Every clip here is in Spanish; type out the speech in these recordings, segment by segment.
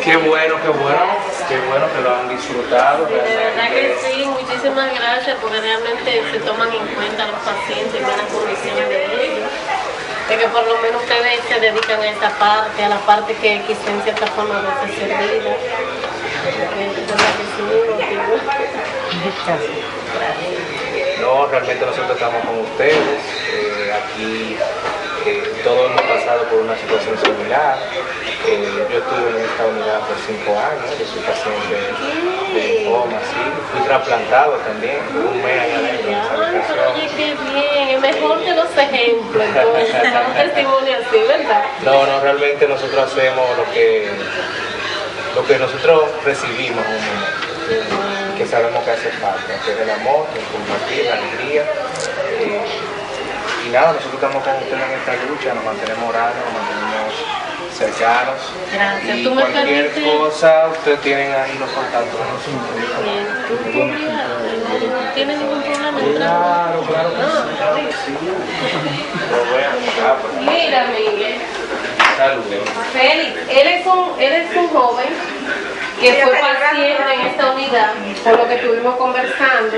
Qué bueno que lo han disfrutado. De verdad que sí, muchísimas gracias porque realmente se toman en cuenta los pacientes y las condiciones de ellos. De que por lo menos ustedes se dedican a esta parte, a la parte que quizá en cierta forma no se servida. No, realmente nosotros estamos con ustedes. Aquí todos hemos pasado por una situación similar. Yo estuve en esta unidad por 5 años, yo soy paciente de linfoma, sí. Fui trasplantado también, un mes allá adentro. Oye, qué bien, es mejor que los ejemplos, entonces, un testimonio así, ¿verdad? No, realmente nosotros hacemos lo que nosotros recibimos en un momento, que sabemos que hace falta, que es el amor, el compartir, la alegría. Y nada, nosotros estamos con ustedes en esta lucha, nos mantenemos orando, nos mantenemos cercanos. Gracias. Y ¿Tú me cualquier permites? cosa, ustedes tienen ahí los contactos de nosotros. ¿Tú tienes ningún problema? Claro que sí. Mira, Miguel. Saludos. Félix, él es un joven que fue paciente en esta unidad, por lo que estuvimos conversando,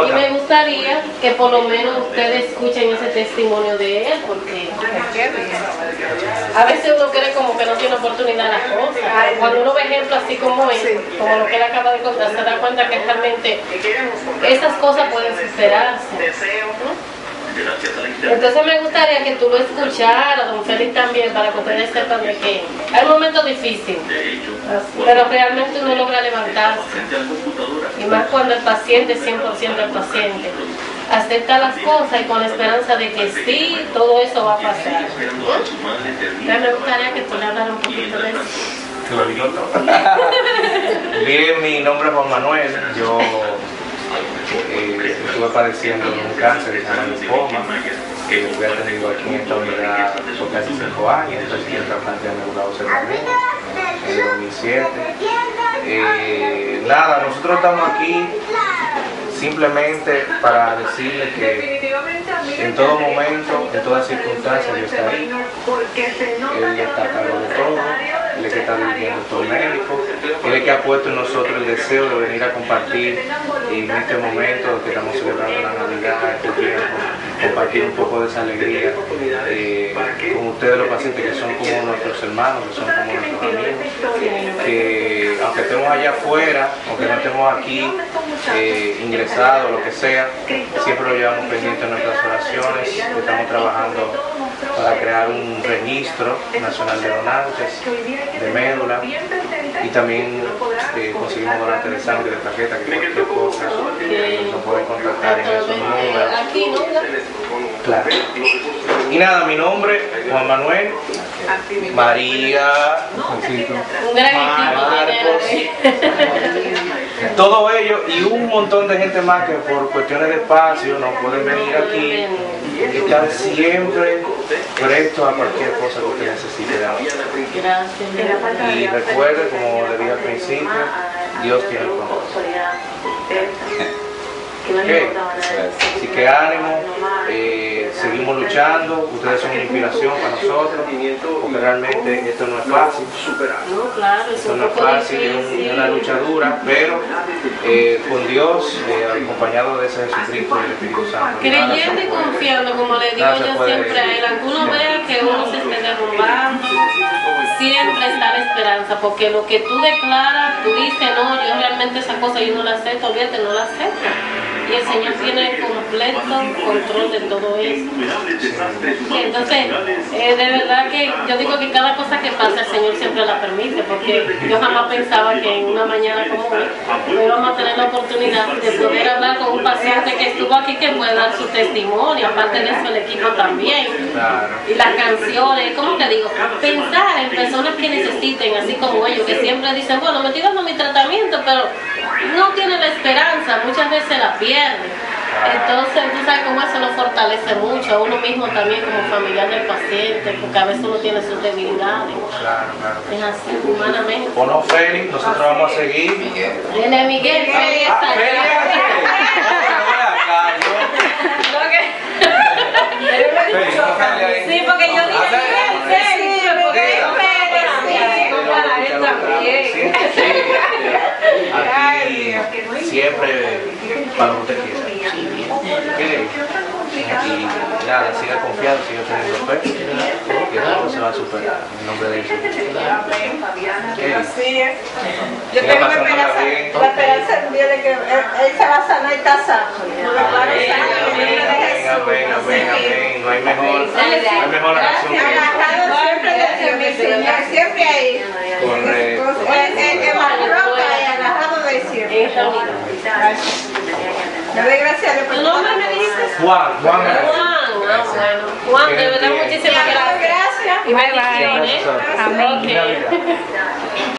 y me gustaría que por lo menos ustedes escuchen ese testimonio de él, porque a veces uno cree como que no tiene oportunidad las cosas, pero cuando uno ve ejemplos así como él, como lo que él acaba de contar, se da cuenta que realmente esas cosas pueden superarse. Entonces me gustaría que tú lo escucharas, don Félix también, para que ustedes sepan de que hay momentos difíciles, pero realmente uno logra levantarse, y más cuando el paciente es 100% el paciente, acepta las cosas y con la esperanza de que sí, todo eso va a pasar. Entonces me gustaría que tú le hablaras un poquito de eso. Te lo digo todo. Bien, mi nombre es Juan Manuel, yo estuve padeciendo un cáncer que se llama linfoma, fui atendido aquí en esta unidad por casi 5 años, entonces yo trasplanté a médula ósea también en el 2007. Nada, nosotros estamos aquí simplemente para decirle que en todo momento, en todas circunstancias, Dios está ahí. Él está a cargo de todo, Él es que está dirigiendo todo médico, Él es que ha puesto en nosotros el deseo de venir a compartir en este momento que estamos celebrando la Navidad, este tiempo, compartir un poco de esa alegría con ustedes los pacientes que son como nuestros hermanos, que son como nuestros amigos, que aunque estemos allá afuera, aunque no estemos aquí ingresados, lo que sea, siempre lo llevamos pendiente en nuestras oraciones. Estamos trabajando para crear un registro nacional de donantes de médula y también conseguimos donantes de sangre, de plaqueta, que cualquier cosa nos pueden contactar en esos números. Aquí, ¿no? Claro. Y nada, mi nombre, Juan Manuel, María, Un gran Marcos, todo ello y un montón de gente más que por cuestiones de espacio no pueden venir aquí y estar siempre prestos a cualquier cosa que usted necesite de nosotros. Gracias. Y recuerde, como le dije al principio, Dios tiene el control. Okay. Así que ánimo, seguimos luchando, ustedes son una inspiración para nosotros, porque realmente esto no es fácil, No, claro, esto no es fácil, es una lucha dura, pero con Dios, acompañado de ese Jesucristo y el Espíritu Santo. creyendo y confiando, como le digo yo siempre a él, aunque uno vea que uno se esté derrumbando, siempre está la esperanza, porque lo que tú declaras, tú dices, no, yo realmente esa cosa yo no la acepto, olvídate, no la acepto. Y el Señor tiene el completo control de todo eso. Y entonces, de verdad que yo digo que cada cosa que pasa el Señor siempre la permite, porque yo jamás pensaba que en una mañana como hoy íbamos a tener la oportunidad de poder hablar con un paciente que estuvo aquí, que puede dar su testimonio, aparte de eso el equipo también. Y las canciones, ¿cómo te digo? Pensar en personas que necesiten, así como ellos, que siempre dicen, bueno, me estoy dando mi tratamiento, pero no tiene la esperanza, muchas veces la pierde. Entonces, tú sabes cómo eso nos fortalece mucho, a uno mismo también como familiar del paciente, porque a veces uno tiene sus debilidades. Claro. Es así, humanamente. O no, Félix, nosotros vamos a seguir. Dile, Miguel, Félix está Sí, porque yo dije, Miguel, porque es Félix. Aquí siempre para lo que usted quiera. ¿Qué? Y nada, siga confiado, siga teniendo fe, que todo se va a superar en nombre de Jesús. Así es. Yo tengo la esperanza en Dios de que él se va a sanar y está sano. Amén, amén, amén. No hay mejor oración que agarrado siempre de mi Señor, siempre ahí. correcto. En la roca y agarrado de siempre. Le doy gracias a Dios por ¿Tu nombre me dijiste? Juan. Juan, Juan, de verdad muchísimas gracias. gracias. Y bendiciones. Amén. Ok.